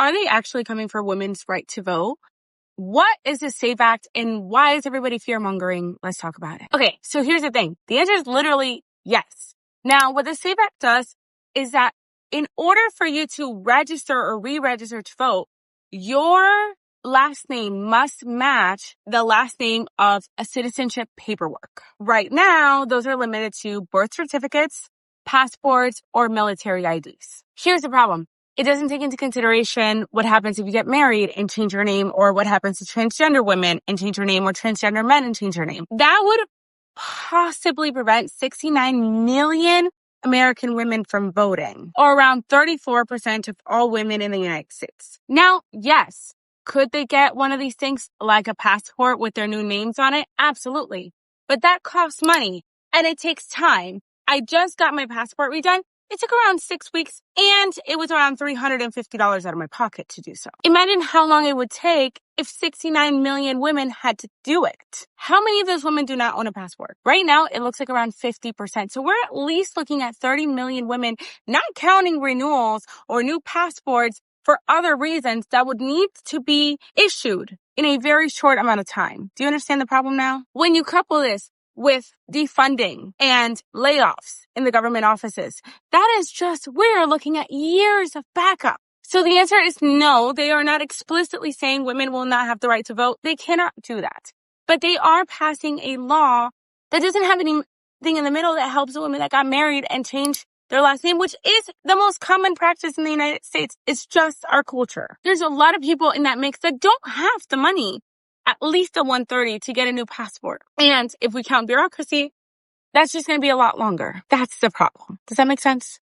Are they actually coming for women's right to vote? What is the SAFE Act and why is everybody fear-mongering? Let's talk about it. Okay, so here's the thing. The answer is literally yes. Now, what the SAFE Act does is that in order for you to register or re-register to vote, your last name must match the last name of a citizenship paperwork. Right now, those are limited to birth certificates, passports, or military IDs. Here's the problem. It doesn't take into consideration what happens if you get married and change your name, or what happens to transgender women and change your name, or transgender men and change their name. That would possibly prevent 69 million American women from voting, or around 34% of all women in the United States. Now, yes, could they get one of these things like a passport with their new names on it? Absolutely. But that costs money and it takes time. I just got my passport redone. It took around 6 weeks and it was around $350 out of my pocket to do so. Imagine how long it would take if 69 million women had to do it. How many of those women do not own a passport? Right now, it looks like around 50%. So we're at least looking at 30 million women, not counting renewals or new passports for other reasons, that would need to be issued in a very short amount of time. Do you understand the problem now? When you couple this with defunding and layoffs in the government offices, that is just, we're looking at years of backup. So the answer is no, they are not explicitly saying women will not have the right to vote. They cannot do that. But they are passing a law that doesn't have anything in the middle that helps a woman that got married and changed their last name, which is the most common practice in the United States. It's just our culture. There's a lot of people in that mix that don't have the money, at least a 130, to get a new passport. And if we count bureaucracy, that's just going to be a lot longer. That's the problem. Does that make sense?